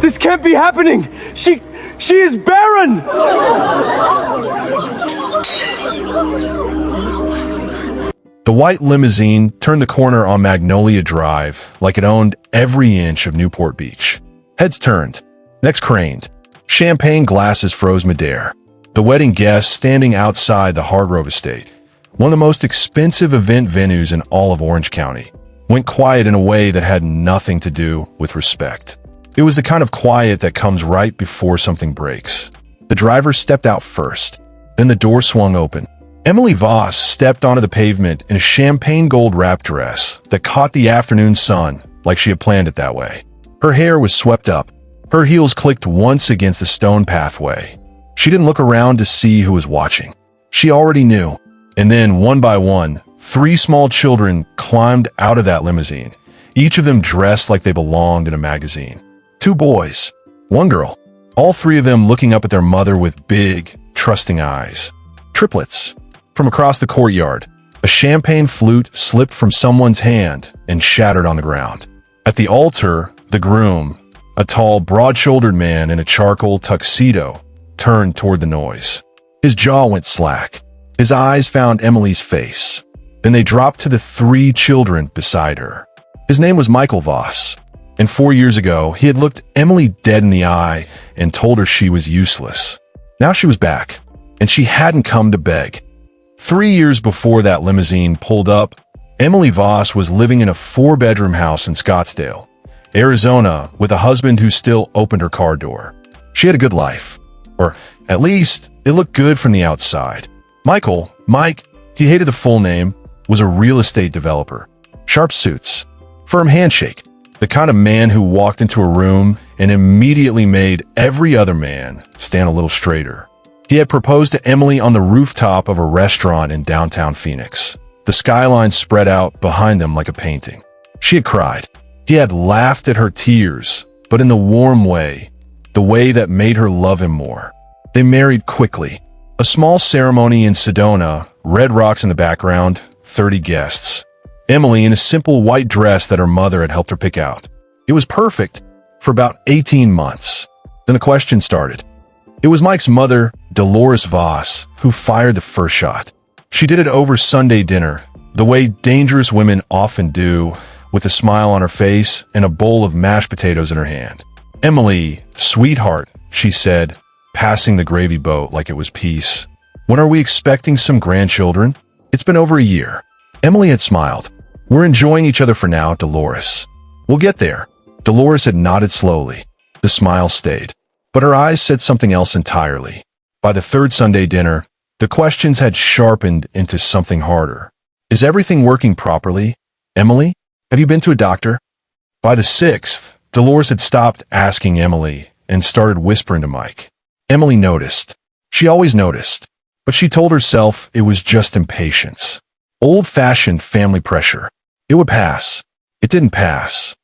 This can't be happening! She is Barren! The white limousine turned the corner on Magnolia Drive like it owned every inch of Newport Beach. Heads turned, necks craned, champagne glasses froze midair. The wedding guests standing outside the Hargrove Estate, one of the most expensive event venues in all of Orange County, went quiet in a way that had nothing to do with respect. It was the kind of quiet that comes right before something breaks. The driver stepped out first, then the door swung open. Emily Voss stepped onto the pavement in a champagne gold wrap dress that caught the afternoon sun like she had planned it that way. Her hair was swept up. Her heels clicked once against the stone pathway. She didn't look around to see who was watching. She already knew. And then, one by one, 3 small children climbed out of that limousine, each of them dressed like they belonged in a magazine. 2 boys, 1 girl, all 3 of them looking up at their mother with big, trusting eyes. Triplets. From across the courtyard, a champagne flute slipped from someone's hand and shattered on the ground. At the altar, the groom, a tall, broad-shouldered man in a charcoal tuxedo, turned toward the noise. His jaw went slack. His eyes found Emily's face. Then they dropped to the 3 children beside her. His name was Michael Voss, and 4 years ago, he had looked Emily dead in the eye and told her she was useless. Now she was back, and she hadn't come to beg. 3 years before that limousine pulled up, Emily Voss was living in a 4-bedroom house in Scottsdale, Arizona, with a husband who still opened her car door. She had a good life, or at least it looked good from the outside. Mike, he hated the full name, was a real estate developer. Sharp suits, firm handshake, the kind of man who walked into a room and immediately made every other man stand a little straighter. He had proposed to Emily on the rooftop of a restaurant in downtown Phoenix. The skyline spread out behind them like a painting. She had cried. He had laughed at her tears, but in the warm way, the way that made her love him more. They married quickly. A small ceremony in Sedona, red rocks in the background, 30 guests. Emily in a simple white dress that her mother had helped her pick out. It was perfect for about 18 months. Then the question started. It was Mike's mother, Dolores Voss, who fired the first shot. She did it over Sunday dinner, the way dangerous women often do, with a smile on her face and a bowl of mashed potatoes in her hand. "Emily, sweetheart," she said, passing the gravy boat like it was peace. "When are we expecting some grandchildren? It's been over a year." Emily had smiled. "We're enjoying each other for now, Dolores. We'll get there." Dolores had nodded slowly. The smile stayed. But her eyes said something else entirely. By the 3rd Sunday dinner, the questions had sharpened into something harder. "Is everything working properly? Emily? Have you been to a doctor?" By the 6th, Dolores had stopped asking Emily and started whispering to Mike. Emily noticed. She always noticed. But she told herself it was just impatience. Old-fashioned family pressure. It would pass. It didn't pass.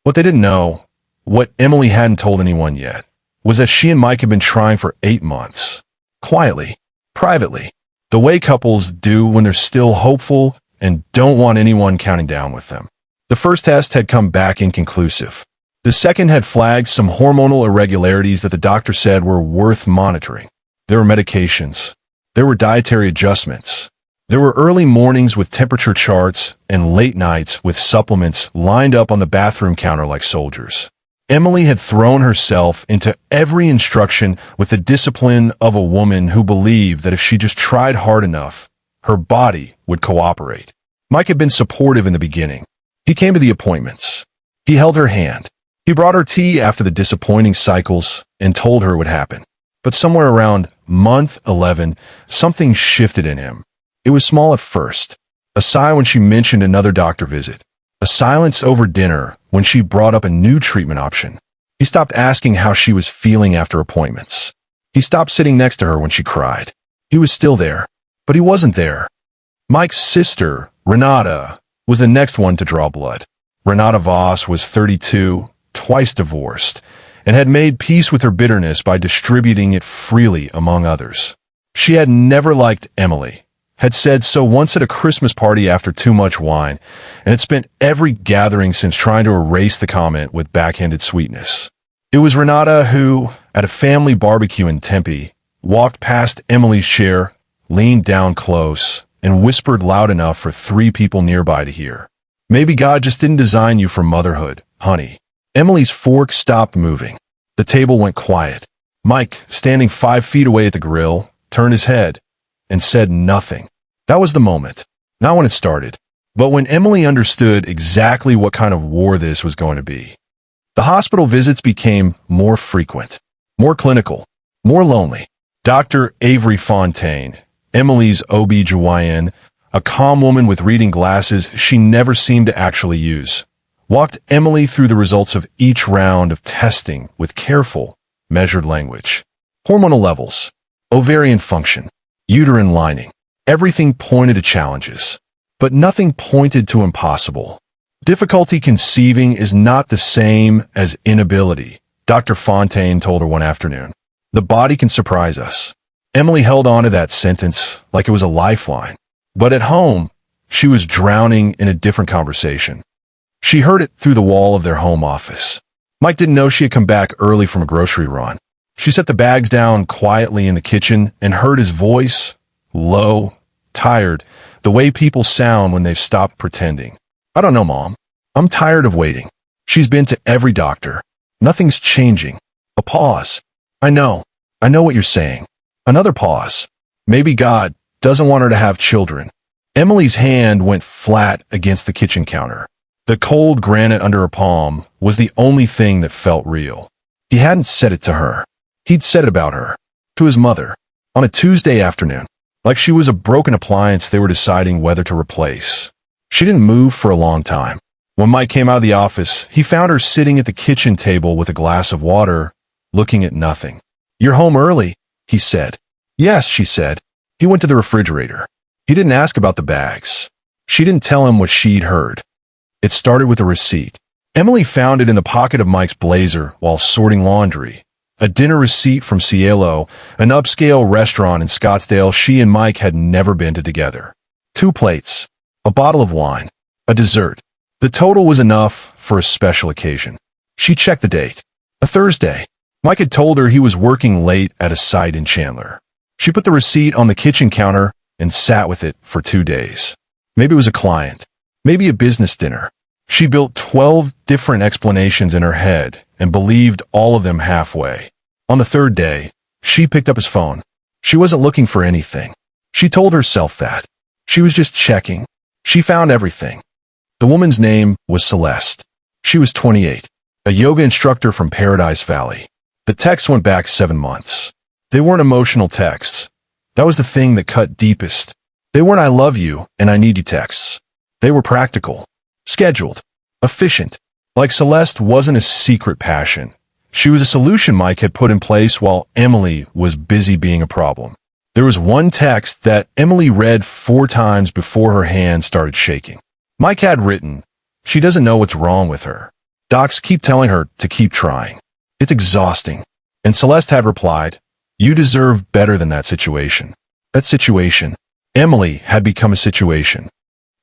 What they didn't know, what Emily hadn't told anyone yet, was that she and Mike had been trying for 8 months. Quietly, privately, the way couples do when they're still hopeful and don't want anyone counting down with them. The first test had come back inconclusive. The second had flagged some hormonal irregularities that the doctor said were worth monitoring. There were medications. There were dietary adjustments. There were early mornings with temperature charts and late nights with supplements lined up on the bathroom counter like soldiers. Emily had thrown herself into every instruction with the discipline of a woman who believed that if she just tried hard enough, her body would cooperate. Mike had been supportive in the beginning. He came to the appointments. He held her hand. He brought her tea after the disappointing cycles and told her it would happen. But somewhere around month 11, something shifted in him. It was small at first. A sigh when she mentioned another doctor visit. A silence over dinner when she brought up a new treatment option. He stopped asking how she was feeling after appointments. He stopped sitting next to her when she cried. He was still there, but he wasn't there. Mike's sister, Renata, was the next one to draw blood. Renata Voss was 32, twice divorced, and had made peace with her bitterness by distributing it freely among others. She had never liked Emily, had said so once at a Christmas party after too much wine, and had spent every gathering since trying to erase the comment with backhanded sweetness. It was Renata who, at a family barbecue in Tempe, walked past Emily's chair, leaned down close, and whispered loud enough for 3 people nearby to hear. "Maybe God just didn't design you for motherhood, honey." Emily's fork stopped moving. The table went quiet. Mike, standing 5 feet away at the grill, turned his head and said nothing. That was the moment. Not when it started, but when Emily understood exactly what kind of war this was going to be. The hospital visits became more frequent, more clinical, more lonely. Dr. Avery Fontaine, Emily's OB-GYN, a calm woman with reading glasses she never seemed to actually use, walked Emily through the results of each round of testing with careful, measured language. Hormonal levels, ovarian function, uterine lining, everything pointed to challenges, but nothing pointed to impossible. Difficulty conceiving is not the same as inability, Dr. Fontaine told her one afternoon. The body can surprise us. Emily held on to that sentence like it was a lifeline. But at home, she was drowning in a different conversation. She heard it through the wall of their home office. Mike didn't know she had come back early from a grocery run. She set the bags down quietly in the kitchen and heard his voice, low, tired, the way people sound when they've stopped pretending. "I don't know, Mom. I'm tired of waiting. She's been to every doctor. Nothing's changing." A pause. I know what you're saying." Another pause. "Maybe God doesn't want her to have children." Emily's hand went flat against the kitchen counter. The cold granite under her palm was the only thing that felt real. He hadn't said it to her. He'd said it about her. To his mother. On a Tuesday afternoon. Like she was a broken appliance they were deciding whether to replace. She didn't move for a long time. When Mike came out of the office, he found her sitting at the kitchen table with a glass of water, looking at nothing. "You're home early," he said. "Yes," she said. He went to the refrigerator. He didn't ask about the bags. She didn't tell him what she'd heard. It started with a receipt. Emily found it in the pocket of Mike's blazer while sorting laundry. A dinner receipt from Cielo, an upscale restaurant in Scottsdale she and Mike had never been to together. 2 plates, a bottle of wine, a dessert. The total was enough for a special occasion. She checked the date. A Thursday. Mike had told her he was working late at a site in Chandler. She put the receipt on the kitchen counter and sat with it for 2 days. Maybe it was a client. Maybe a business dinner. She built 12 different explanations in her head and believed all of them halfway. On the 3rd day, she picked up his phone. She wasn't looking for anything. She told herself that. She was just checking. She found everything. The woman's name was Celeste. She was 28, a yoga instructor from Paradise Valley. The text went back 7 months. They weren't emotional texts. That was the thing that cut deepest. They weren't "I love you" and "I need you" texts. They were practical, scheduled, efficient. Like Celeste wasn't a secret passion. She was a solution Mike had put in place while Emily was busy being a problem. There was one text that Emily read 4 times before her hand started shaking. Mike had written, "She doesn't know what's wrong with her. Docs keep telling her to keep trying. It's exhausting." And Celeste had replied, "You deserve better than that situation." That situation. Emily had become a situation.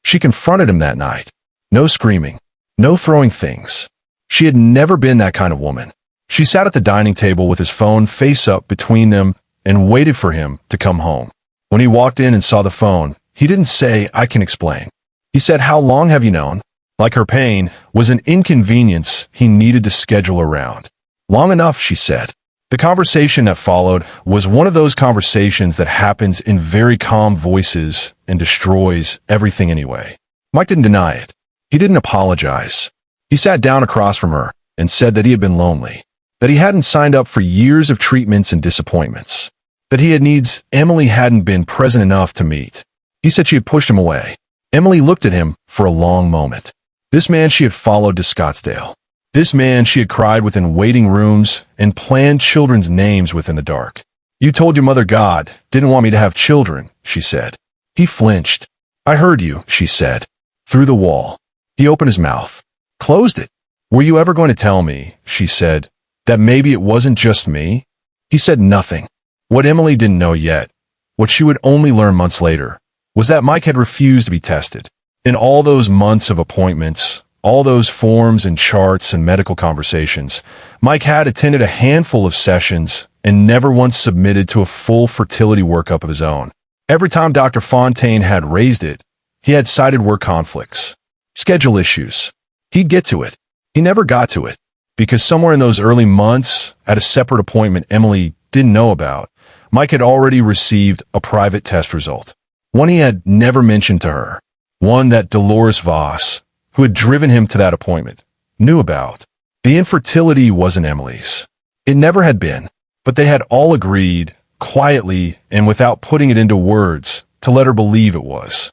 She confronted him that night. No screaming. No throwing things. She had never been that kind of woman. She sat at the dining table with his phone face up between them and waited for him to come home. When he walked in and saw the phone, he didn't say, "I can explain." He said, "How long have you known?" Like her pain was an inconvenience he needed to schedule around. "Long enough," she said. The conversation that followed was one of those conversations that happens in very calm voices and destroys everything anyway. Mike didn't deny it. He didn't apologize. He sat down across from her and said that he had been lonely, that he hadn't signed up for years of treatments and disappointments, that he had needs Emily hadn't been present enough to meet. He said she had pushed him away. Emily looked at him for a long moment. This man she had followed to Scottsdale. This man she had cried with in waiting rooms and planned children's names within the dark. "You told your mother God didn't want me to have children," she said. He flinched. "I heard you," she said. Through the wall. He opened his mouth. Closed it. "Were you ever going to tell me," she said, "that maybe it wasn't just me?" He said nothing. What Emily didn't know yet, what she would only learn months later, was that Mike had refused to be tested. In all those months of appointments, all those forms and charts and medical conversations, Mike had attended a handful of sessions and never once submitted to a full fertility workup of his own. Every time Dr. Fontaine had raised it, he had cited work conflicts, schedule issues. He'd get to it. He never got to it, because somewhere in those early months, at a separate appointment Emily didn't know about, Mike had already received a private test result, one he had never mentioned to her, one that Dolores Voss, who had driven him to that appointment, knew about. The infertility wasn't Emily's. It never had been, but they had all agreed, quietly and without putting it into words, to let her believe it was.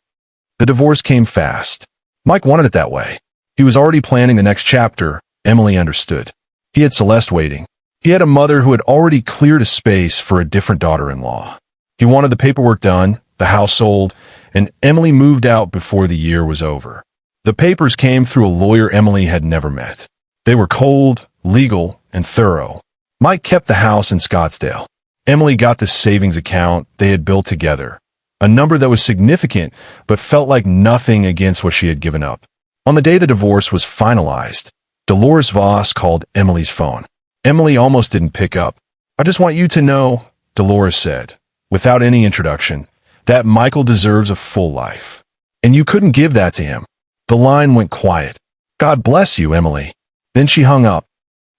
The divorce came fast. Mike wanted it that way. He was already planning the next chapter. Emily understood. He had Celeste waiting. He had a mother who had already cleared a space for a different daughter-in-law. He wanted the paperwork done, the household, and Emily moved out before the year was over. The papers came through a lawyer Emily had never met. They were cold, legal, and thorough. Mike kept the house in Scottsdale. Emily got the savings account they had built together, a number that was significant but felt like nothing against what she had given up. On the day the divorce was finalized, Dolores Voss called Emily's phone. Emily almost didn't pick up. "I just want you to know," Dolores said, without any introduction, "that Michael deserves a full life. And you couldn't give that to him." The line went quiet. "God bless you, Emily." Then she hung up.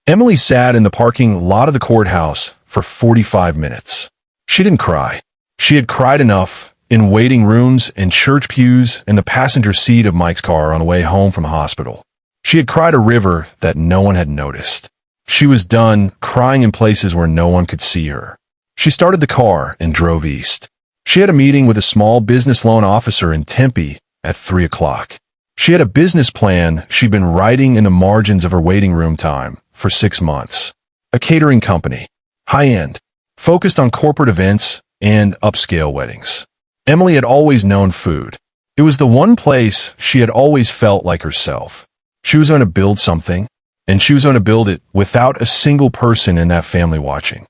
Emily sat in the parking lot of the courthouse for 45 minutes. She didn't cry. She had cried enough in waiting rooms and church pews in the passenger seat of Mike's car on the way home from the hospital. She had cried a river that no one had noticed. She was done crying in places where no one could see her. She started the car and drove east. She had a meeting with a small business loan officer in Tempe at 3 o'clock. She had a business plan she'd been writing in the margins of her waiting room time for 6 months. A catering company, high-end, focused on corporate events and upscale weddings. Emily had always known food. It was the one place she had always felt like herself. She was going to build something, and she was going to build it without a single person in that family watching.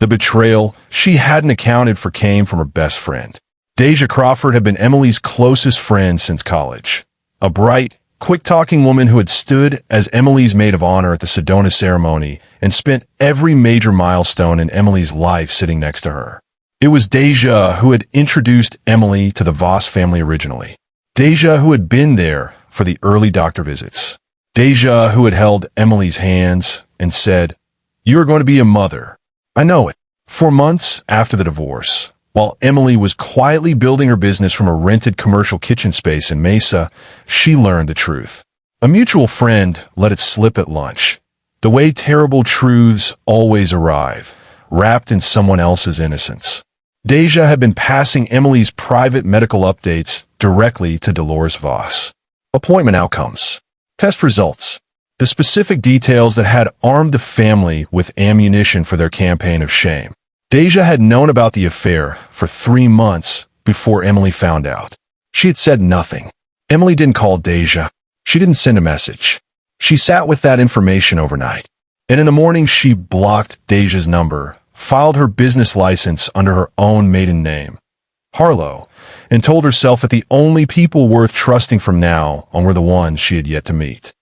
The betrayal she hadn't accounted for came from her best friend. Deja Crawford had been Emily's closest friend since college. A bright, quick-talking woman who had stood as Emily's maid of honor at the Sedona ceremony and spent every major milestone in Emily's life sitting next to her. It was Deja who had introduced Emily to the Voss family originally. Deja who had been there for the early doctor visits. Deja who had held Emily's hands and said, "You are going to be a mother. I know it." For months after the divorce, while Emily was quietly building her business from a rented commercial kitchen space in Mesa, she learned the truth. A mutual friend let it slip at lunch. The way terrible truths always arrive, wrapped in someone else's innocence. Deja had been passing Emily's private medical updates directly to Dolores Voss. Appointment outcomes, test results, the specific details that had armed the family with ammunition for their campaign of shame. Deja had known about the affair for 3 months before Emily found out. She had said nothing. Emily didn't call Deja. She didn't send a message. She sat with that information overnight. And in the morning she blocked Deja's number, filed her business license under her own maiden name, Harlow, and told herself that the only people worth trusting from now on were the ones she had yet to meet.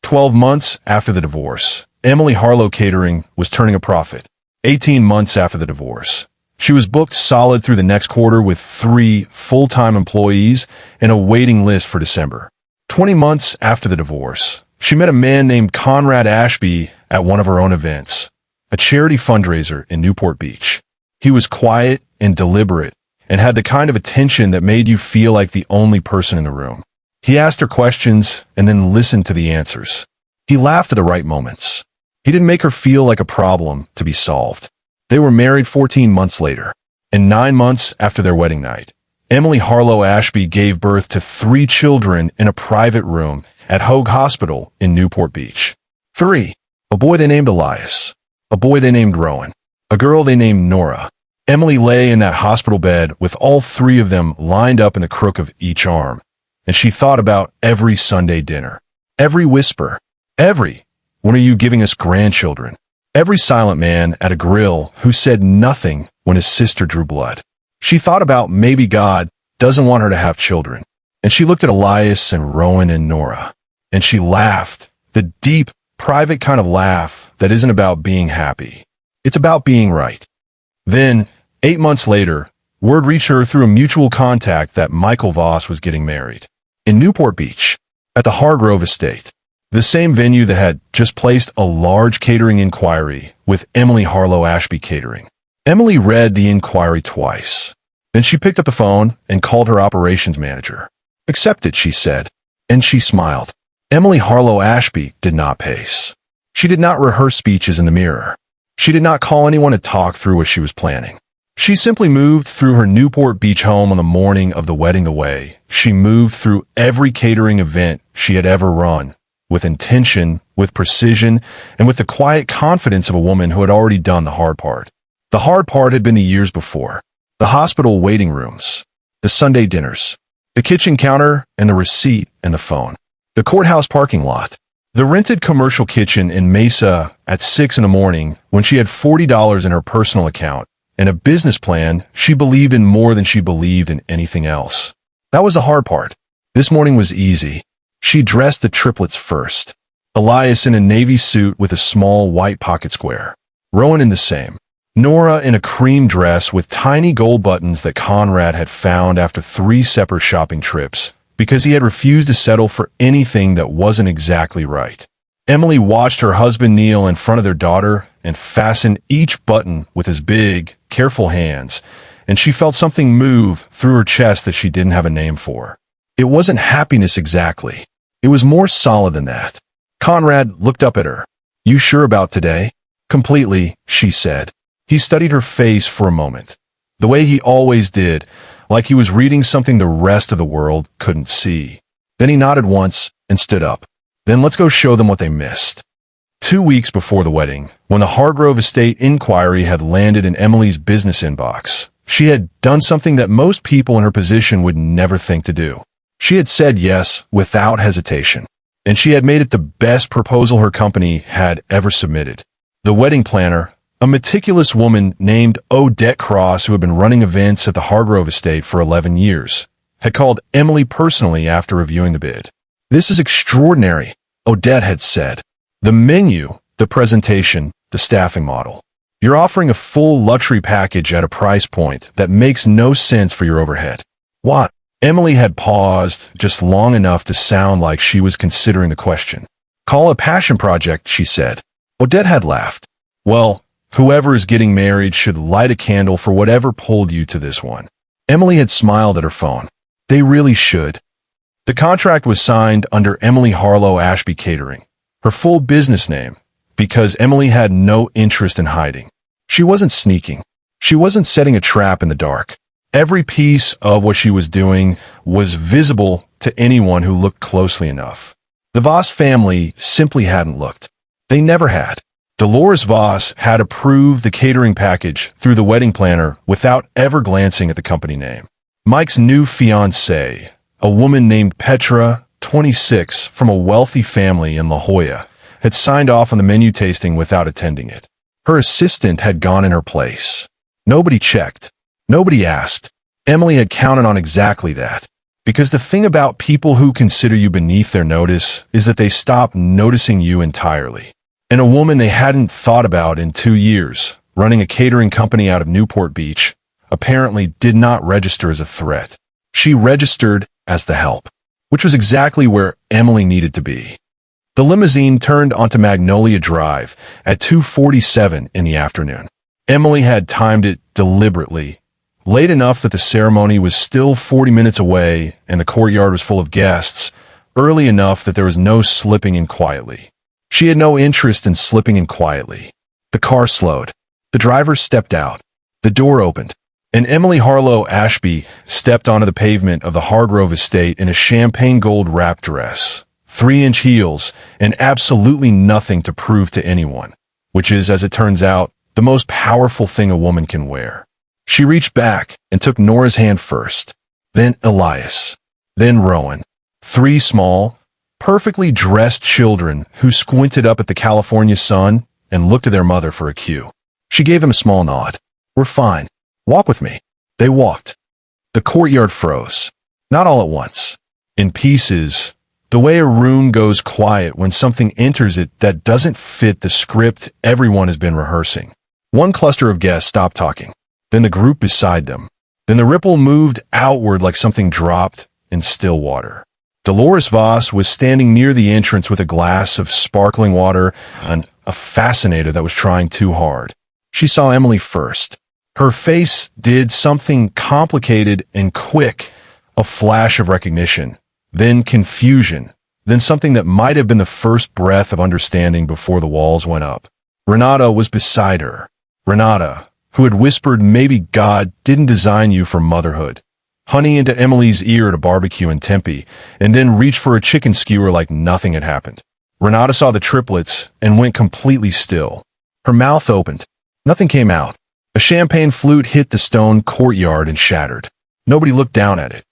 12 months after the divorce, Emily Harlow Catering was turning a profit. 18 months after the divorce, she was booked solid through the next quarter with 3 full-time employees and a waiting list for December. 20 months after the divorce, she met a man named Conrad Ashby at one of her own events, a charity fundraiser in Newport Beach. He was quiet and deliberate and had the kind of attention that made you feel like the only person in the room. He asked her questions and then listened to the answers. He laughed at the right moments. He didn't make her feel like a problem to be solved. They were married 14 months later, and 9 months after their wedding night, Emily Harlow Ashby gave birth to 3 children in a private room at Hoag Hospital in Newport Beach. 3. A boy they named Elias, a boy they named Rowan, a girl they named Nora. Emily lay in that hospital bed with all 3 of them lined up in the crook of each arm, and she thought about every Sunday dinner, every whisper, every "When are you giving us grandchildren?" Every silent man at a grill who said nothing when his sister drew blood. She thought about maybe God doesn't want her to have children, and she looked at Elias and Rowan and Nora. and she laughed, the deep, private kind of laugh that isn't about being happy. It's about being right. Then, 8 months later, word reached her through a mutual contact that Michael Voss was getting married. In Newport Beach, at the Hargrove Estate, the same venue that had just placed a large catering inquiry with Emily Harlow Ashby Catering. Emily read the inquiry twice. Then she picked up the phone and called her operations manager. "Accepted," she said, and she smiled. Emily Harlow Ashby did not pace. She did not rehearse speeches in the mirror. She did not call anyone to talk through what she was planning. She simply moved through her Newport Beach home on the morning of the wedding the way she moved through every catering event she had ever run, with intention, with precision, and with the quiet confidence of a woman who had already done the hard part. The hard part had been the years before. The hospital waiting rooms, the Sunday dinners, the kitchen counter and the receipt and the phone, the courthouse parking lot, the rented commercial kitchen in Mesa at 6 in the morning when she had $40 in her personal account and a business plan she believed in more than she believed in anything else. That was the hard part. This morning was easy. She dressed the triplets first. Elias in a navy suit with a small white pocket square. Rowan in the same. Nora in a cream dress with tiny gold buttons that Conrad had found after 3 separate shopping trips because he had refused to settle for anything that wasn't exactly right. Emily watched her husband kneel in front of their daughter and fasten each button with his big, careful hands, and she felt something move through her chest that she didn't have a name for. It wasn't happiness exactly. It was more solid than that. Conrad looked up at her. "You sure about today?" "Completely," she said. He studied her face for a moment, the way he always did, like he was reading something the rest of the world couldn't see. Then he nodded once and stood up. "Then let's go show them what they missed." 2 weeks before the wedding, when the Hargrove Estate inquiry had landed in Emily's business inbox, she had done something that most people in her position would never think to do. She had said yes without hesitation, and she had made it the best proposal her company had ever submitted. The wedding planner, a meticulous woman named Odette Cross, who had been running events at the Hargrove Estate for 11 years, had called Emily personally after reviewing the bid. "This is extraordinary," Odette had said. "The menu, the presentation, the staffing model. You're offering a full luxury package at a price point that makes no sense for your overhead." "What?" Emily had paused just long enough to sound like she was considering the question. "Call it a passion project," she said. Odette had laughed. "Well, whoever is getting married should light a candle for whatever pulled you to this one." Emily had smiled at her phone. "They really should." The contract was signed under Emily Harlow Ashby Catering, her full business name, because Emily had no interest in hiding. She wasn't sneaking. She wasn't setting a trap in the dark. Every piece of what she was doing was visible to anyone who looked closely enough. The Voss family simply hadn't looked. They never had. Dolores Voss had approved the catering package through the wedding planner without ever glancing at the company name. Mike's new fiancée, a woman named Petra, 26, from a wealthy family in La Jolla, had signed off on the menu tasting without attending it. Her assistant had gone in her place. Nobody checked. Nobody asked. Emily had counted on exactly that. Because the thing about people who consider you beneath their notice is that they stop noticing you entirely. And a woman they hadn't thought about in 2 years, running a catering company out of Newport Beach, apparently did not register as a threat. She registered as the help, which was exactly where Emily needed to be. The limousine turned onto Magnolia Drive at 2:47 in the afternoon. Emily had timed it deliberately, late enough that the ceremony was still 40 minutes away and the courtyard was full of guests, early enough that there was no slipping in quietly. She had no interest in slipping in quietly. The car slowed. The driver stepped out. The door opened, and Emily Harlow Ashby stepped onto the pavement of the Hargrove Estate in a champagne gold wrap dress, 3-inch heels, and absolutely nothing to prove to anyone, which is, as it turns out, the most powerful thing a woman can wear. She reached back and took Nora's hand first, then Elias, then Rowan. 3 small, perfectly dressed children who squinted up at the California sun and looked to their mother for a cue. She gave them a small nod. "We're fine. Walk with me." They walked. The courtyard froze. Not all at once. In pieces, The way a room goes quiet when something enters it that doesn't fit the script everyone has been rehearsing. One cluster of guests stopped talking, then the group beside them. Then the ripple moved outward like something dropped in still water. Dolores Voss was standing near the entrance with a glass of sparkling water and a fascinator that was trying too hard. She saw Emily first. Her face did something complicated and quick, a flash of recognition, then confusion, then something that might have been the first breath of understanding before the walls went up. Renata was beside her. Renata, who had whispered maybe God didn't design you for motherhood. Honey into Emily's ear at a barbecue in Tempe, and then reached for a chicken skewer like nothing had happened. Renata saw the triplets and went completely still. Her mouth opened. Nothing came out. A champagne flute hit the stone courtyard and shattered. Nobody looked down at it.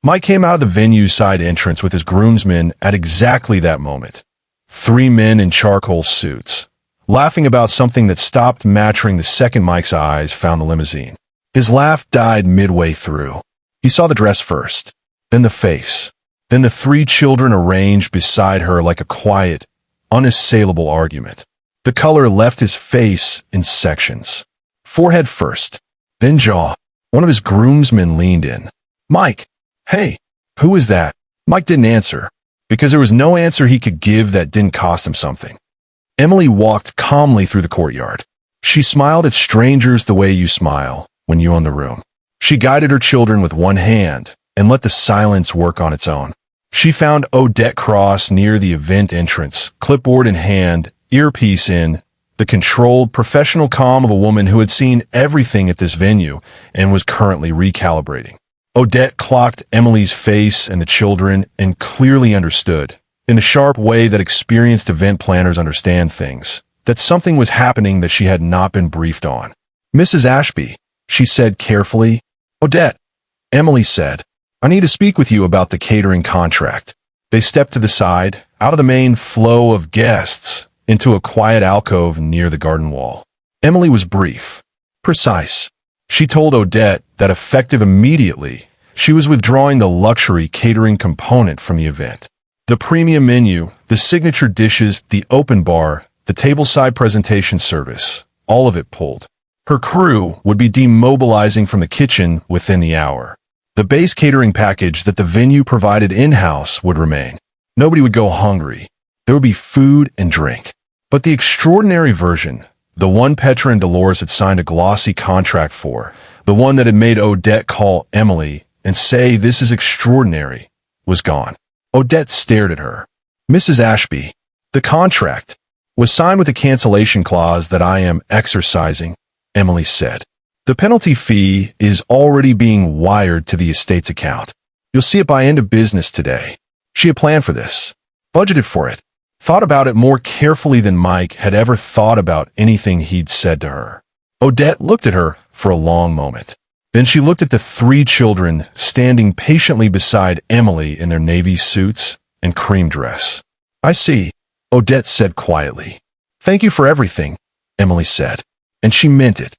Mike came out of the venue's side entrance with his groomsmen at exactly that moment. 3 men in charcoal suits, laughing about something that stopped matching the second Mike's eyes found the limousine. His laugh died midway through. He saw the dress first, then the face, then the 3 children arranged beside her like a quiet, unassailable argument. The color left his face in sections. Forehead first, then jaw. One of his groomsmen leaned in. Mike, hey, who is that? Mike didn't answer, because there was no answer he could give that didn't cost him something. Emily walked calmly through the courtyard. She smiled at strangers the way you smile when you own the room. She guided her children with one hand and let the silence work on its own. She found Odette Cross near the event entrance, clipboard in hand, earpiece in, the controlled, professional calm of a woman who had seen everything at this venue and was currently recalibrating. Odette clocked Emily's face and the children and clearly understood, in a sharp way that experienced event planners understand things, that something was happening that she had not been briefed on. Mrs. Ashby, she said carefully. Odette, Emily said, I need to speak with you about the catering contract. They stepped to the side, out of the main flow of guests, into a quiet alcove near the garden wall. Emily was brief, precise. She told Odette that effective immediately, she was withdrawing the luxury catering component from the event. The premium menu, the signature dishes, the open bar, the tableside presentation service, all of it pulled. Her crew would be demobilizing from the kitchen within the hour. The base catering package that the venue provided in-house would remain. Nobody would go hungry. There would be food and drink. But the extraordinary version, the one Petra and Dolores had signed a glossy contract for, the one that had made Odette call Emily and say this is extraordinary, was gone. Odette stared at her. Mrs. Ashby, the contract was signed with a cancellation clause that I am exercising, Emily said. The penalty fee is already being wired to the estate's account. You'll see it by end of business today. She had planned for this, budgeted for it, thought about it more carefully than Mike had ever thought about anything he'd said to her. Odette looked at her for a long moment. Then she looked at the 3 children standing patiently beside Emily in their navy suits and cream dress. I see, Odette said quietly. Thank you for everything, Emily said. And she meant it.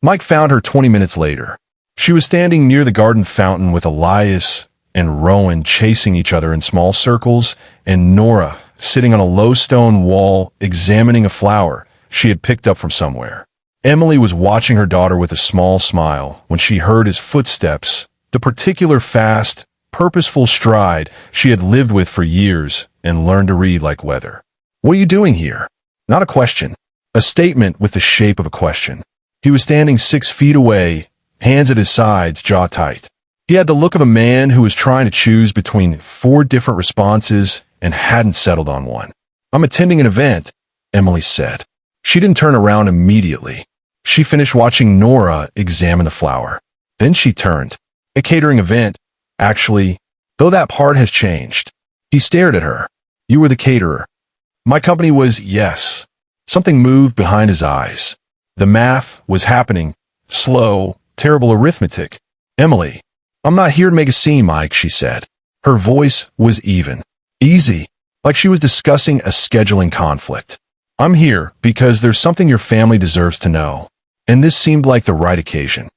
Mike found her 20 minutes later. She was standing near the garden fountain with Elias and Rowan chasing each other in small circles, and Nora sitting on a low stone wall examining a flower she had picked up from somewhere. Emily was watching her daughter with a small smile when she heard his footsteps, the particular fast, purposeful stride she had lived with for years and learned to read like weather. What are you doing here? Not a question. A statement with the shape of a question. He was standing 6 feet away, hands at his sides, jaw tight. He had the look of a man who was trying to choose between 4 different responses and hadn't settled on one. I'm attending an event, Emily said. She didn't turn around immediately. She finished watching Nora examine the flower. Then she turned. A catering event, actually, though that part has changed. He stared at her. You were the caterer. My company was, yes. Something moved behind his eyes. The math was happening. Slow, terrible arithmetic. Emily, I'm not here to make a scene, Mike, she said. Her voice was even. Easy, like she was discussing a scheduling conflict. I'm here because there's something your family deserves to know. And this seemed like the right occasion.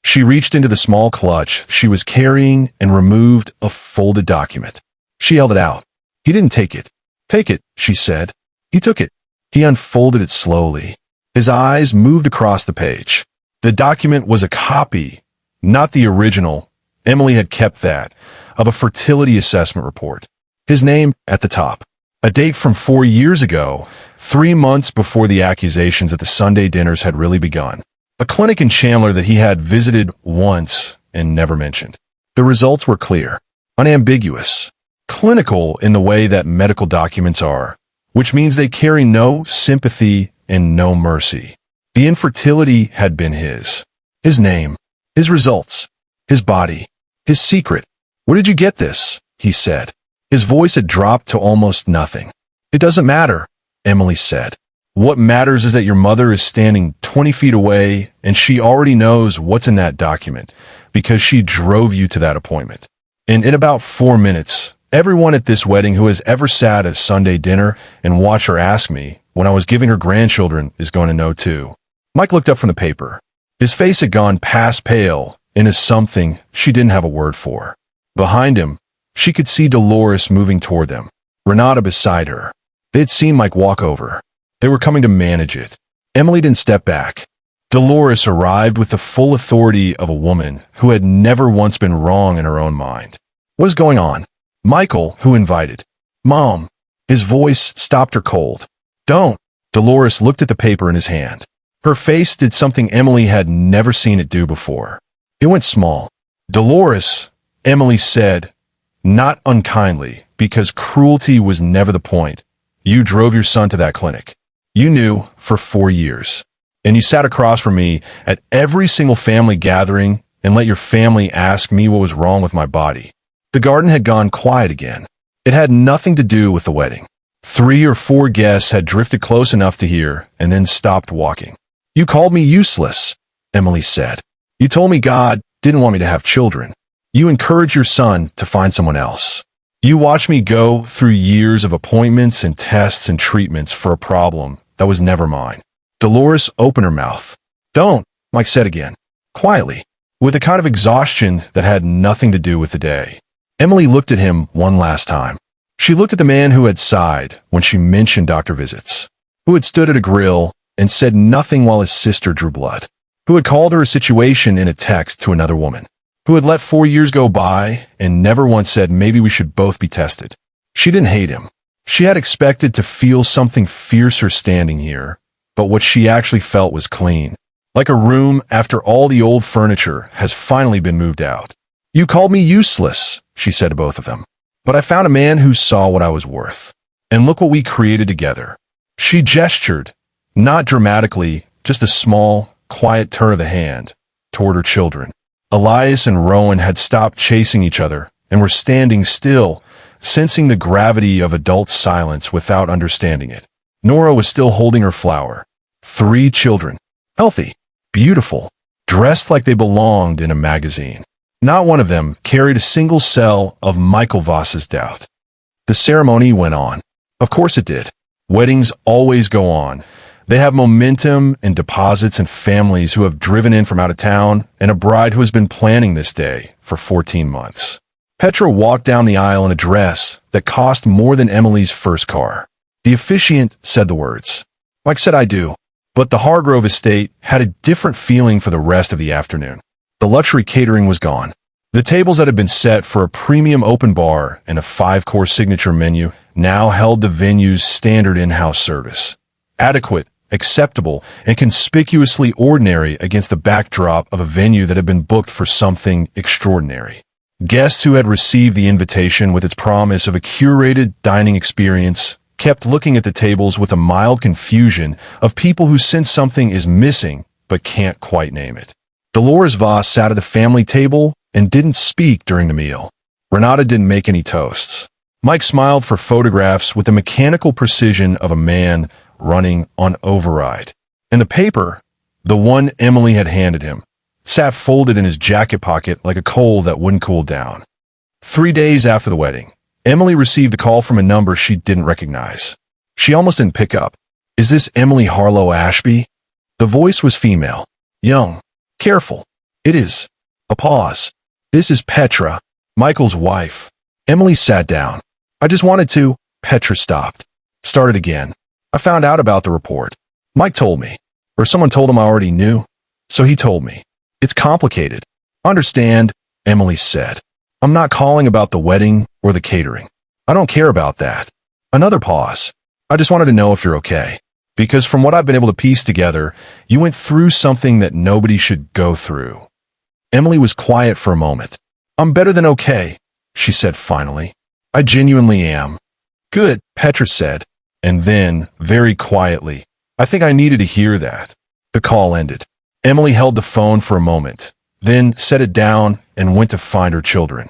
She reached into the small clutch she was carrying and removed a folded document. She held it out. He didn't take it. Take it, she said. He took it. He unfolded it slowly. His eyes moved across the page. The document was a copy, not the original. Emily had kept that, of a fertility assessment report. His name at the top. A date from 4 years ago, 3 months before the accusations at the Sunday dinners had really begun. A clinic in Chandler that he had visited once and never mentioned. The results were clear, unambiguous, clinical in the way that medical documents are, which means they carry no sympathy and no mercy. The infertility had been his. His name, his results, his body, his secret. "Where did you get this?" he said. His voice had dropped to almost nothing. "It doesn't matter," Emily said. "What matters is that your mother is standing 20 feet away and she already knows what's in that document because she drove you to that appointment. And in about 4 minutes, everyone at this wedding who has ever sat at Sunday dinner and watched her ask me when I was giving her grandchildren is going to know too." Mike looked up from the paper. His face had gone past pale into something she didn't have a word for. Behind him, she could see Dolores moving toward them, Renata beside her. They had seen Mike walk over. They were coming to manage it. Emily didn't step back. Dolores arrived with the full authority of a woman who had never once been wrong in her own mind. "What is going on?" Michael, who invited. "Mom." His voice stopped her cold. "Don't." Dolores looked at the paper in his hand. Her face did something Emily had never seen it do before. It went small. "Dolores," Emily said, not unkindly, because cruelty was never the point. "You drove your son to that clinic. You knew for 4 years. And you sat across from me at every single family gathering and let your family ask me what was wrong with my body." The garden had gone quiet again. It had nothing to do with the wedding. 3 or 4 guests had drifted close enough to hear and then stopped walking. "You called me useless," Emily said. "You told me God didn't want me to have children. You encouraged your son to find someone else. You watched me go through years of appointments and tests and treatments for a problem that was never mine." Dolores opened her mouth. "Don't," Mike said again, quietly, with a kind of exhaustion that had nothing to do with the day. Emily looked at him one last time. She looked at the man who had sighed when she mentioned doctor visits, who had stood at a grill and said nothing while his sister drew blood, who had called her a situation in a text to another woman, who had let 4 years go by and never once said maybe we should both be tested. She didn't hate him. She had expected to feel something fiercer standing here, but what she actually felt was clean, like a room after all the old furniture has finally been moved out. "You called me useless," she said to both of them, "but I found a man who saw what I was worth. And look what we created together." She gestured, not dramatically, just a small, quiet turn of the hand, toward her children. Elias and Rowan had stopped chasing each other and were standing still, sensing the gravity of adult silence without understanding it. Nora was still holding her flower. 3 children, healthy, beautiful, dressed like they belonged in a magazine. Not one of them carried a single cell of Michael Voss's doubt. The ceremony went on. Of course it did. Weddings always go on. They have momentum and deposits and families who have driven in from out of town and a bride who has been planning this day for 14 months. Petra walked down the aisle in a dress that cost more than Emily's first car. The officiant said the words. Mike said, "I do." But the Hargrove estate had a different feeling for the rest of the afternoon. The luxury catering was gone. The tables that had been set for a premium open bar and a 5-course signature menu now held the venue's standard in-house service. Adequate, acceptable, and conspicuously ordinary against the backdrop of a venue that had been booked for something extraordinary. Guests who had received the invitation with its promise of a curated dining experience kept looking at the tables with a mild confusion of people who sense something is missing but can't quite name it. Dolores Voss sat at the family table and didn't speak during the meal. Renata didn't make any toasts. Mike smiled for photographs with the mechanical precision of a man running on override. And the paper, the one Emily had handed him, sat folded in his jacket pocket like a coal that wouldn't cool down. 3 days after the wedding, Emily received a call from a number she didn't recognize. She almost didn't pick up. "Is this Emily Harlow Ashby?" The voice was female, young, careful. "It is." A pause. "This is Petra, Michael's wife." Emily sat down. I just wanted to. Petra stopped. Started again. I found out about the report. Mike told me. Or someone told him I already knew. So he told me. It's complicated. Understand, Emily said. I'm not calling about the wedding or the catering. I don't care about that. Another pause. I just wanted to know if you're okay. Because from what I've been able to piece together, you went through something that nobody should go through. Emily was quiet for a moment. I'm better than okay, she said finally. I genuinely am. Good, Petra said. And then, very quietly, I think I needed to hear that. The call ended. Emily held the phone for a moment, then set it down and went to find her children.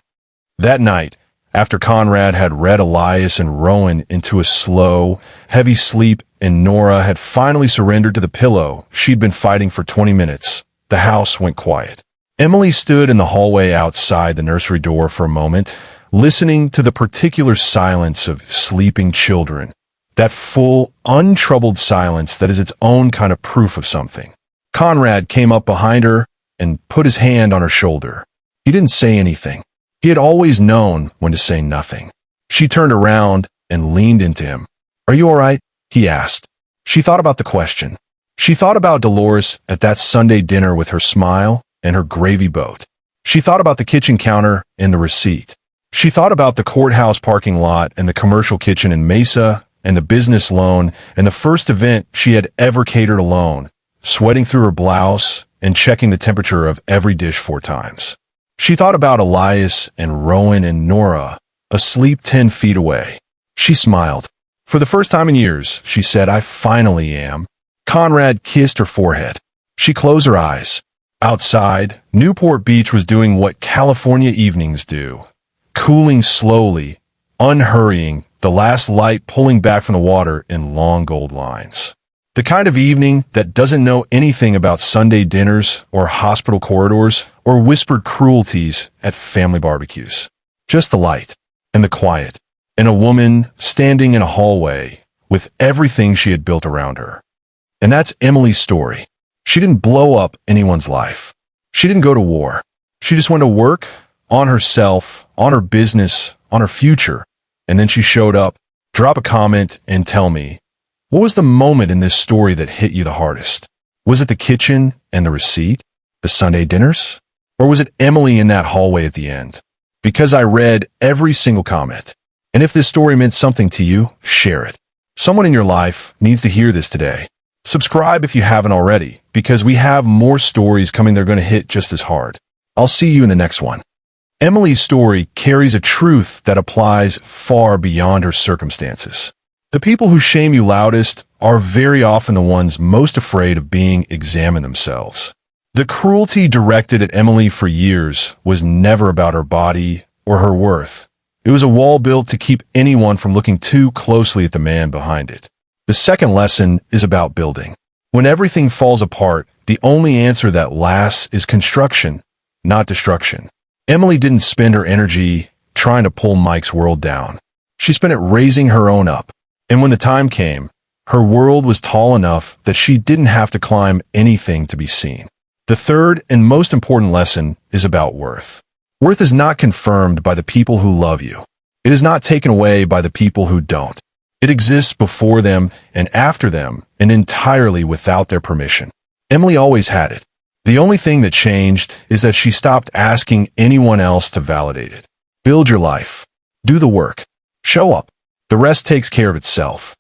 That night, after Conrad had read Elias and Rowan into a slow, heavy sleep and Nora had finally surrendered to the pillow she'd been fighting for 20 minutes, the house went quiet. Emily stood in the hallway outside the nursery door for a moment, listening to the particular silence of sleeping children, that full, untroubled silence that is its own kind of proof of something. Conrad came up behind her and put his hand on her shoulder. He didn't say anything. He had always known when to say nothing. She turned around and leaned into him. Are you all right? He asked. She thought about the question. She thought about Dolores at that Sunday dinner with her smile and her gravy boat. She thought about the kitchen counter and the receipt. She thought about the courthouse parking lot and the commercial kitchen in Mesa and the business loan and the first event she had ever catered alone, sweating through her blouse and checking the temperature of every dish 4 times. She thought about Elias and Rowan and Nora, asleep 10 feet away. She smiled. For the first time in years, she said, I finally am. Conrad kissed her forehead. She closed her eyes. Outside, Newport Beach was doing what California evenings do. Cooling slowly, unhurrying, the last light pulling back from the water in long gold lines. The kind of evening that doesn't know anything about Sunday dinners or hospital corridors or whispered cruelties at family barbecues. Just the light and the quiet and a woman standing in a hallway with everything she had built around her. And that's Emily's story. She didn't blow up anyone's life. She didn't go to war. She just went to work on herself, on her business, on her future. And then she showed up, drop a comment, and tell me, what was the moment in this story that hit you the hardest? Was it the kitchen and the receipt? The Sunday dinners? Or was it Emily in that hallway at the end? Because I read every single comment. And if this story meant something to you, share it. Someone in your life needs to hear this today. Subscribe if you haven't already, because we have more stories coming that are going to hit just as hard. I'll see you in the next one. Emily's story carries a truth that applies far beyond her circumstances. The people who shame you loudest are very often the ones most afraid of being examined themselves. The cruelty directed at Emily for years was never about her body or her worth. It was a wall built to keep anyone from looking too closely at the man behind it. The second lesson is about building. When everything falls apart, the only answer that lasts is construction, not destruction. Emily didn't spend her energy trying to pull Mike's world down. She spent it raising her own up. And when the time came, her world was tall enough that she didn't have to climb anything to be seen. The third and most important lesson is about worth. Worth is not confirmed by the people who love you. It is not taken away by the people who don't. It exists before them and after them and entirely without their permission. Emily always had it. The only thing that changed is that she stopped asking anyone else to validate it. Build your life. Do the work. Show up. The rest takes care of itself.